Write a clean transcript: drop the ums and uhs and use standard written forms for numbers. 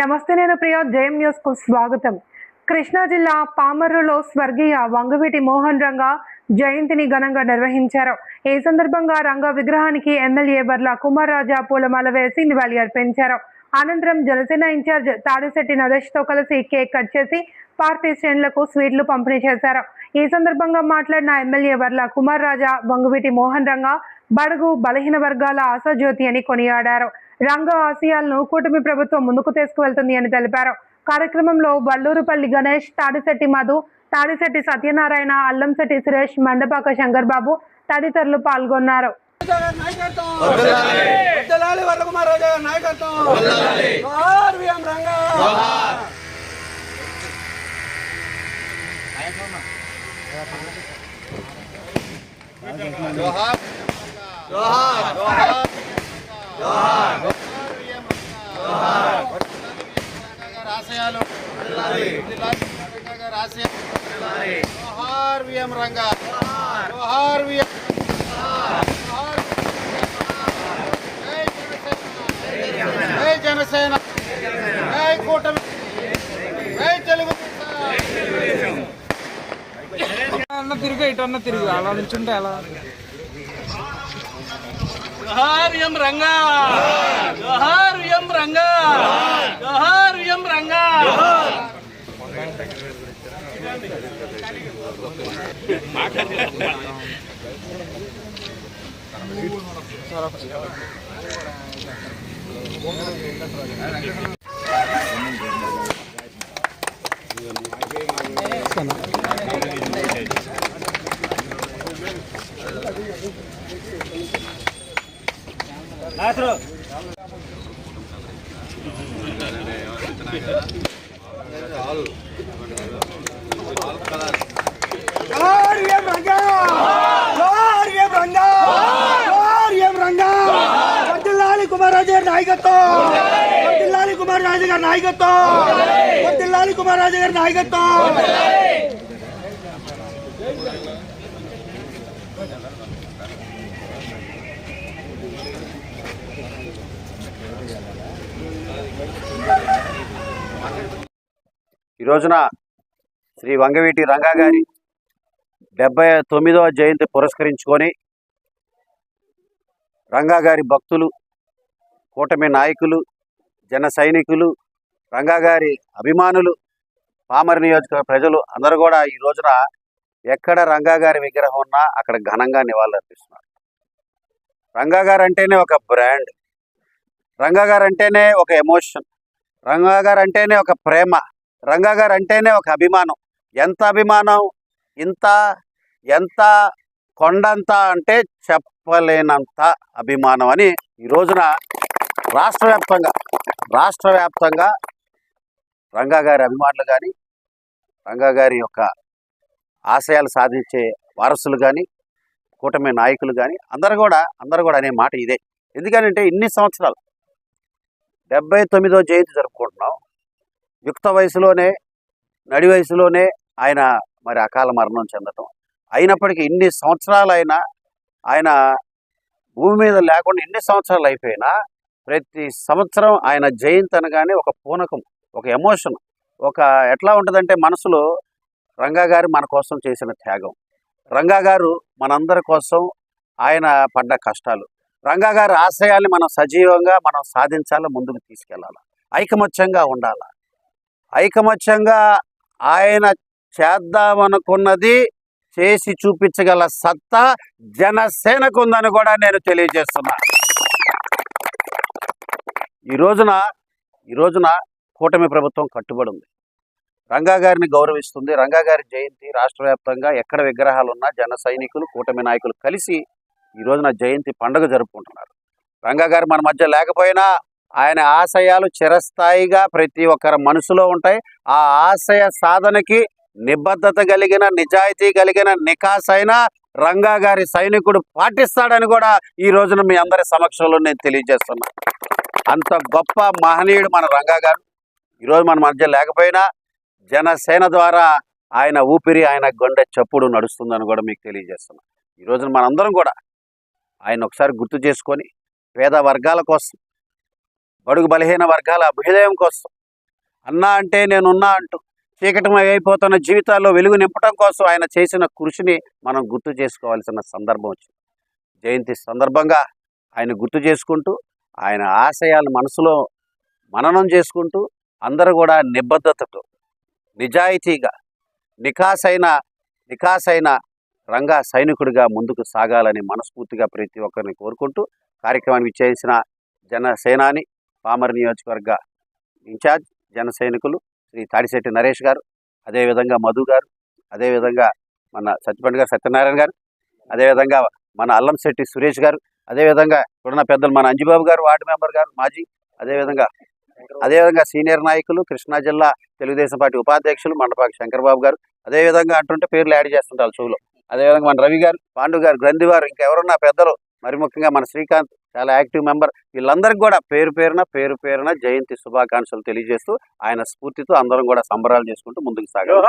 నమస్తే, నేను ప్రియ. జయం న్యూస్ కు స్వాగతం. కృష్ణా జిల్లా పామర్రులో స్వర్గీయ వంగవీటి మోహన్ రంగా జయంతిని ఘనంగా నిర్వహించారు. ఈ సందర్భంగా రంగా విగ్రహానికి ఎమ్మెల్యే వర్ల కుమార్ రాజా పూలమాల వేసి నివాళి అర్పించారు. అనంతరం జనసేన ఇన్ఛార్జ్ తాడిశెట్టి నరేష్ తో కలిసి కేక్ కట్ చేసి పార్టీ శ్రేణులకు స్వీట్లు పంపిణీ చేశారు. ఈ సందర్భంగా మాట్లాడిన ఎమ్మెల్యే వర్ల కుమార్ రాజా వంగవీటి మోహన్ రంగా బడుగు బలహీన వర్గాల ఆశాజ్యోతి అని కొనియాడారు. రంగా ఆశయాలను కూటమి ప్రభుత్వం ముందుకు తీసుకువెళ్తుంది అని తెలిపారు. కార్యక్రమంలో వల్లూరుపల్లి గణేష్, తాడిశెట్టి మధు, తాడిశెట్టి సత్యనారాయణ, అల్లంశెట్టి సురేష్, మండపాక శంకర్ బాబు తదితరులు పాల్గొన్నారు. జనసేన జై కూటమి జై తెలుగు అన్న తిరుగు ఇటు అన్న తిరుగు అలా నుంచుంటే అలా జోహార్ ఎం రంగా, జోహార్ ఎం రంగా, జోహార్ ఎం రంగా. కుమార్ రాజు గారి నాయకత్వం, కుమార్ రాజు గారి నాయకత్వం, కుమార్ రాజు గారి నాయకత్వం. ఈ రోజున శ్రీ వంగవీటి రంగా గారి 79వ జయంతి పురస్కరించుకొని రంగా గారి భక్తులు, కూటమి నాయకులు, జన సైనికులు, రంగా గారి అభిమానులు, పామర్ నియోజకవర్గ ప్రజలు అందరూ కూడా ఈ రోజున ఎక్కడ రంగా గారి విగ్రహం ఉన్నా అక్కడ ఘనంగా నివాళులర్పిస్తున్నారు. రంగా గారు అంటేనే ఒక బ్రాండ్, రంగా గారు అంటేనే ఒక ఎమోషన్, రంగా గారు అంటేనే ఒక ప్రేమ, రంగా గారు అంటేనే ఒక అభిమానం. ఎంత అభిమానం, ఎంత కొండంత అంటే చెప్పలేనంత అభిమానం అని ఈ రోజున రాష్ట్ర వ్యాప్తంగా రంగా గారి అభిమానులు కానీ, రంగా గారి యొక్క ఆశయాలు సాధించే వారసులు కానీ, కూటమి నాయకులు కానీ అందరూ కూడా అనే మాట ఇదే. ఎందుకంటే ఇన్ని సంవత్సరాలు 79వ జయంతి జరుపుకుంటున్నాం. యుక్త వయసులోనే, నడి వయసులోనే ఆయన మరి అకాల మరణం చెందటం. అయినప్పటికీ ఇన్ని సంవత్సరాలు ఆయన భూమి మీద లేకుండా ఇన్ని సంవత్సరాలు అయిపోయినా ప్రతి సంవత్సరం ఆయన జయంతి అనగానే ఒక పూనకం, ఒక ఎమోషన్, ఒక ఎట్లా ఉంటుందంటే మనసులో రంగా గారు మన కోసం చేసిన త్యాగం, రంగా గారు మనందరి కోసం ఆయన పడ్డ కష్టాలు, రంగా గారి ఆశయాల్ని మనం సజీవంగా మనం సాధించాలి, ముందుకు తీసుకెళ్ళాలి, ఐకమత్యంగా ఉండాలి. ఐకమత్యంగా ఆయన చేద్దామనుకున్నది చేసి చూపించగల సత్తా జనసేనకు ఉందని కూడా నేను తెలియజేస్తున్నా. ఈ రోజున కూటమి ప్రభుత్వం కట్టుబడి ఉంది, రంగా గారిని గౌరవిస్తుంది. రంగా గారి జయంతి రాష్ట్ర వ్యాప్తంగా ఎక్కడ విగ్రహాలు ఉన్నా జన సైనికులు, కూటమి నాయకులు కలిసి ఈ రోజున జయంతి పండుగ జరుపుకుంటున్నారు. రంగా గారు మన మధ్య లేకపోయినా ఆయన ఆశయాలు చిరస్థాయిగా ప్రతి ఒక్కరి మనసులో ఉంటాయి. ఆ ఆశయ సాధనకి నిబద్ధత కలిగిన, నిజాయితీ కలిగిన, నికాసైన రంగా గారి సైనికుడు పాటిస్తాడని కూడా ఈ రోజున మీ అందరి సమక్షంలో నేను తెలియజేస్తున్నా. అంత గొప్ప మహనీయుడు మన రంగా గారు. ఈరోజు మన మధ్య లేకపోయినా జనసేన ద్వారా ఆయన ఊపిరి, ఆయన గుండె చప్పుడు నడుస్తుందని కూడా మీకు తెలియజేస్తున్నా. ఈ రోజున మనందరం కూడా ఆయన ఒకసారి గుర్తు చేసుకొని పేద వర్గాల కోసం, బడుగు బలహీన వర్గాల అభ్యుదయం కోసం, అన్నా అంటే నేనున్నా అంటూ చీకటమై అయిపోతున్న జీవితాల్లో వెలుగు నింపడం కోసం ఆయన చేసిన కృషిని మనం గుర్తు చేసుకోవాల్సిన సందర్భం వచ్చింది. జయంతి సందర్భంగా ఆయన గుర్తు చేసుకుంటూ ఆయన ఆశయాలను మనసులో మననం చేసుకుంటూ అందరూ కూడా నిబద్ధతతో నిజాయితీగా నికాసైన రంగా సైనికుడిగా ముందుకు సాగాలని మనస్ఫూర్తిగా ప్రతి ఒక్కరిని కోరుకుంటూ కార్యక్రమాన్ని విచ్చేసిన జనసేనాని పామర్ నియోజకవర్గ ఇన్ఛార్జ్ జన సైనికులు శ్రీ తాడిశెట్టి నరేష్ గారు, అదేవిధంగా మధు గారు, అదేవిధంగా మన సత్యపండి గారు సత్యనారాయణ గారు, అదేవిధంగా మన అల్లంశెట్టి సురేష్ గారు, అదేవిధంగా ఇప్పుడున్న పెద్దలు మన అంజిబాబు గారు వార్డు మెంబర్ గారు మాజీ, అదేవిధంగా సీనియర్ నాయకులు కృష్ణా జిల్లా తెలుగుదేశం పార్టీ ఉపాధ్యక్షులు మండపాకి శంకర్బాబు గారు, అదేవిధంగా అంటుంటే పేర్లు యాడ్ చేస్తుంటారు షోలో, అదేవిధంగా మన రవి గారు, పాండు గారు, గ్రంథి వారు, ఇంకా ఎవరున్నా పెద్దలు, మరి ముఖ్యంగా మన శ్రీకాంత్ చాలా యాక్టివ్ మెంబర్, వీళ్ళందరికీ కూడా పేరు పేరున జయంతి శుభాకాంక్షలు తెలియజేస్తూ ఆయన స్ఫూర్తితో అందరం కూడా సంబరాలు చేసుకుంటూ ముందుకు సాగాలి.